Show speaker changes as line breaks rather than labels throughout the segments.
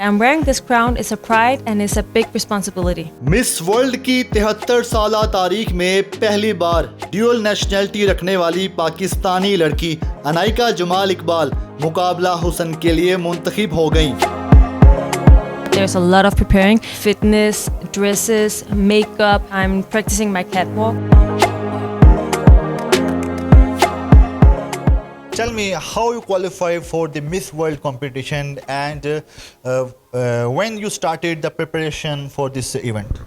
I'm wearing this crown. It's a pride and it's a big responsibility.
Miss world की 73 साला तारीख में पहली बार ड्यूअल नेशनैलिटी रखने वाली पाकिस्तानी लड़की अनाइका जमाल इकबाल मुकाबला हुस्न के लिए मुंतखब हो गई।
There's a lot of preparing, fitness, dresses, makeup. I'm practicing my catwalk.
Tell me how you qualify for the Miss World competition and when you started the preparation for this event.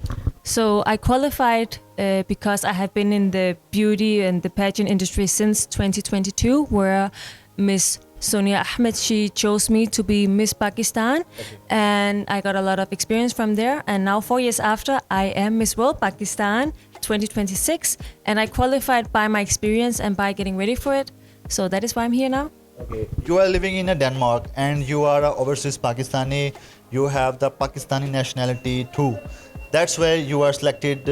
So I qualified because I have been in the beauty and the pageant industry since 2022, where Miss Sonia Ahmed, she chose me to be Miss Pakistan, and I got a lot of experience from there. And now 4 years after, I am Miss World Pakistan 2026, and I qualified by my experience and by getting ready for it. So that is why I'm here now.
Okay. You are living in Denmark and you are a overseas Pakistani. You have the Pakistani nationality too. That's where you are selected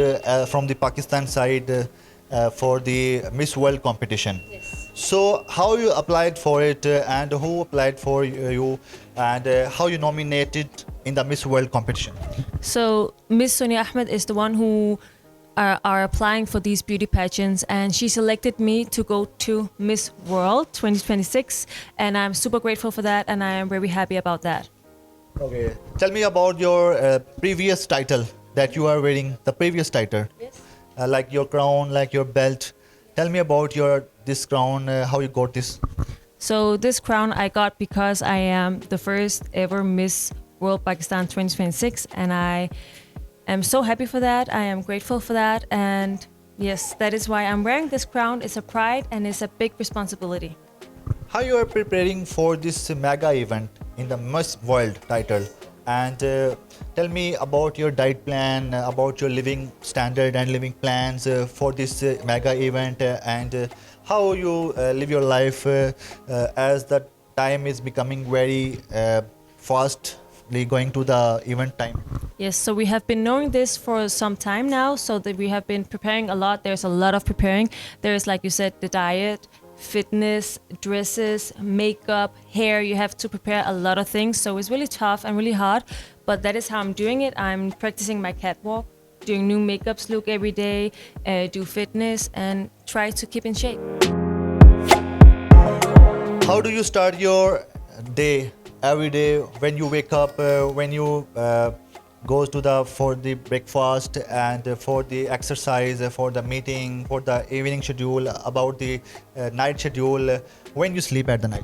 from the Pakistan side for the Miss World competition.
Yes.
So how you applied for it and who applied for you and how you nominated in the Miss World competition?
So Miss Sonia Ahmed is the one who are applying for these beauty pageants, and she selected me to go to Miss World 2026, and I'm super grateful for that, and I am very happy about that.
Okay. Tell me about your previous title that you are wearing, the previous title.
Yes.
Like your crown, like your belt. Tell me about this crown, how you got this.
So this crown I got because I am the first ever Miss World Pakistan 2026, and I am so happy for that. I am grateful for that, and yes, that is why I'm wearing this crown. It's a pride and it's a big responsibility.
How you are preparing for this mega event in the Miss World title? And tell me about your diet plan, about your living standard and living plans for this mega event, and how you live your life as the time is becoming very fastly going to the event time.
Yes, so we have been knowing this for some time now, so that we have been preparing a lot. There's a lot of preparing. There's, like you said, the diet, fitness, dresses, makeup, hair. You have to prepare a lot of things, so it's really tough and really hard, but that is how I'm doing it. I'm practicing my catwalk, doing new makeups look every day, do fitness, and try to keep in shape.
How do you start your day every day when you wake up, when you goes to for the breakfast and for the exercise, for the meeting, for the evening schedule, about the night schedule, when you sleep at the night?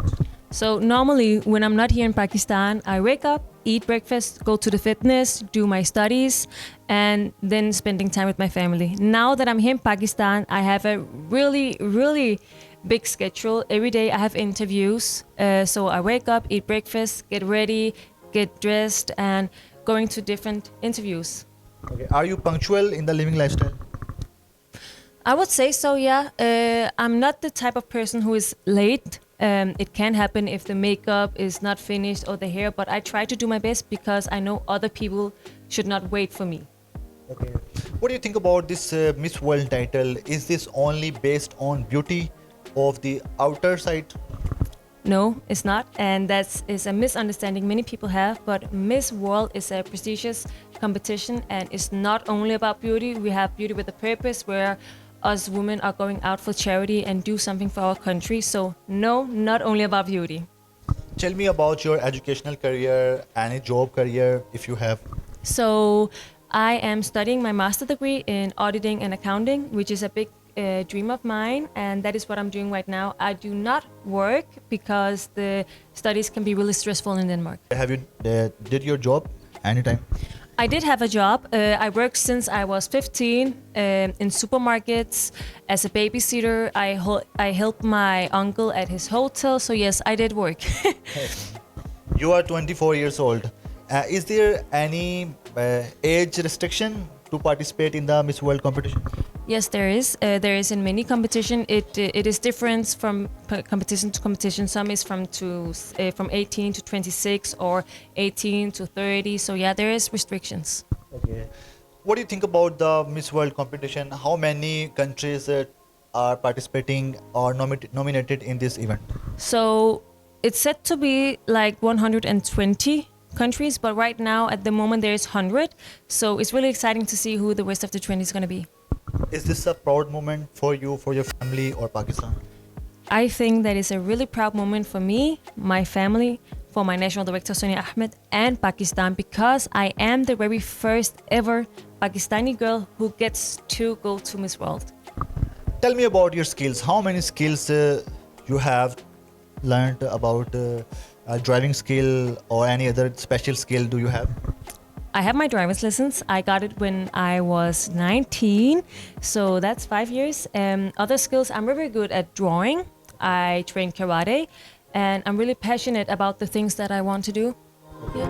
So normally when I'm not here in Pakistan, I wake up, eat breakfast, go to the fitness, do my studies, and then spending time with my family. Now that I'm here in Pakistan, I have a really big schedule. Every day I have interviews. So I wake up, eat breakfast, get ready, get dressed, and going to different interviews.
Okay. Are you punctual in the living lifestyle?
I would say so, yeah. I'm not the type of person who is late. It can happen if the makeup is not finished or the hair, but I try to do my best because I know other people should not wait for me.
Okay. What do you think about this Miss World title? Is this only based on beauty of the outer side?
No, it's not, and that is a misunderstanding many people have, but Miss World is a prestigious competition, and it's not only about beauty. We have beauty with a purpose, where us women are going out for charity and do something for our country. So no, not only about beauty.
Tell me about your educational career, any job career if you have.
So I am studying my master's degree in auditing and accounting, which is a big dream of mine, and that is what I'm doing right now. I do not work because the studies can be really stressful in Denmark.
Have you did your job anytime?
I did have a job. I worked since I was 15 in supermarkets as a babysitter. I helped my uncle at his hotel. So yes, I did work.
You are 24 years old. Is there any age restriction to participate in the Miss World competition?
Yes, there is. There is in many competition. It is different from competition to competition. Some is from 18 to 26 or 18 to 30. So yeah, there is restrictions.
Okay. What do you think about the Miss World competition? How many countries are participating or nominated in this event?
So it's said to be like 120 countries, but right now at the moment there's 100. So it's really exciting to see who the rest of the 20 is going to be.
Is this a proud moment for you, for your family, or Pakistan?
I think that is a really proud moment for me, my family, for my national director Sonia Ahmed, and Pakistan, because I am the very first ever Pakistani girl who gets to go to Miss World.
Tell me about your skills. How many skills you have learned about driving skill or any other special skill do you have?
I have my driver's license. I got it when I was 19, so that's 5 years. Other skills, I'm very good at drawing. I train karate, and I'm really passionate about the things that I want to do. Yeah.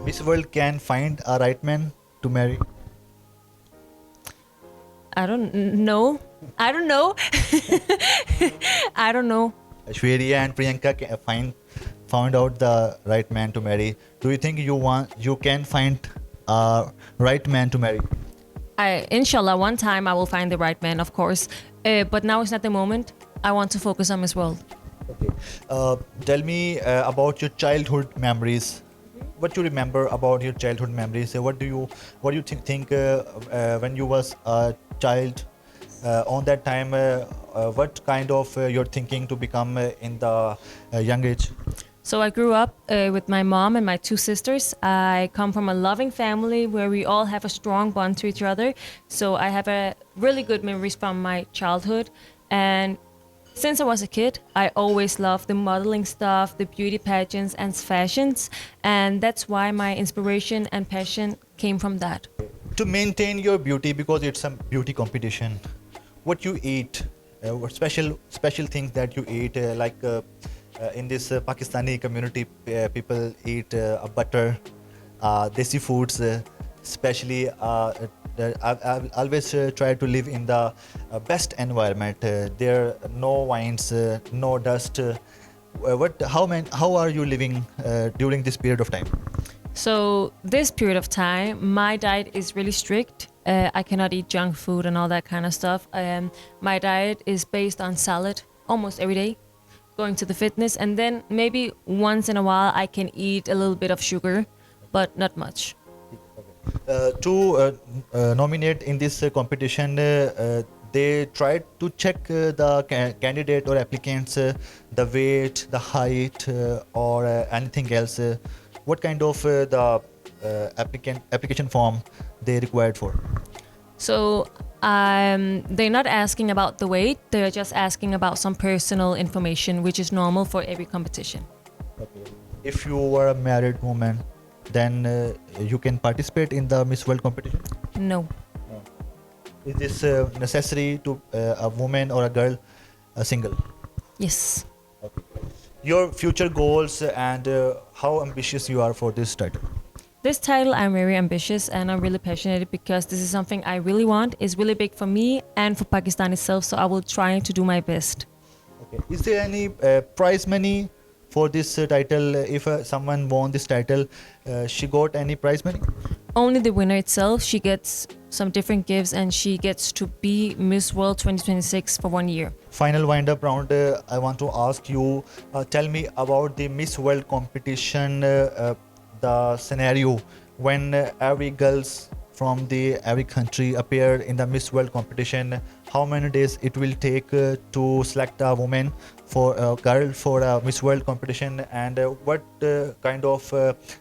Miss World can find a right man to marry.
I don't know. I don't know. I don't know.
Shweriya and Priyanka found out the right man to marry. Do you think you can find a right man to marry?
Inshallah, one time I will find the right man, of course. But now is not the moment. I want to focus on Miss World.
Okay. Tell me about your childhood memories. What you remember about your childhood memories? What do you think when you was a child? On that time, what kind of you're thinking to become in the young age?
So I grew up with my mom and my two sisters. I come from a loving family where we all have a strong bond to each other. So I have a really good memories from my childhood. And since I was a kid, I always loved the modeling stuff, the beauty pageants and fashions. And that's why my inspiration and passion came from that.
To maintain your beauty, because it's a beauty competition, what you eat, what special things that you eat, in this Pakistani community, people eat butter, desi foods, especially. I've always tried to live in the best environment. There are no wines, no dust. How are you living during this period of time?
So this period of time, my diet is really strict. I cannot eat junk food and all that kind of stuff. My diet is based on salad almost every day, going to the fitness, and then maybe once in a while I can eat a little bit of sugar, but not much.
To nominate in this competition, they tried to check the candidate or applicants, the weight, the height, or anything else. What kind of the application form they required for?
So they're not asking about the weight. They're just asking about some personal information, which is normal for every competition.
Okay. If you were a married woman, then you can participate in the Miss World competition?
No.
Is this necessary to a woman or a girl single?
Yes.
Okay. Your future goals and how ambitious you are for this title?
This title, I'm very ambitious and I'm really passionate because this is something I really want. It's really big for me and for Pakistan itself, so I will try to do my best.
Okay. Is there any prize money for this title? If someone won this title, she got any prize money?
Only the winner itself. She gets some different gifts and she gets to be Miss World 2026 for 1 year.
Final wind-up round, I want to ask you, tell me about the Miss World competition, the scenario when every girls from every country appear in the Miss World competition. How many days it will take to select a woman for a girl for a Miss World competition, and what kind of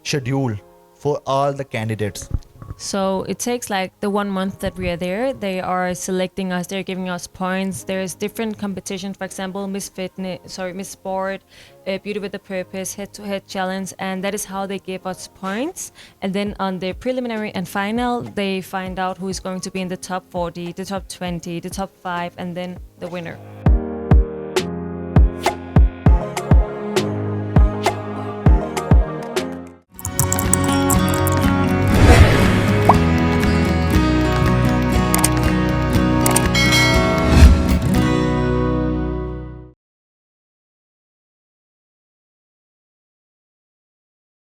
schedule for all the candidates?
So it takes like the 1 month that we are there. They are selecting us. They're giving us points. There's different competitions. For example, Miss Sport, Beauty with a Purpose, head-to-head challenge, and that is how they give us points. And then on the preliminary and final, they find out who is going to be in the top 40, the top 20, the top 5, and then the winner.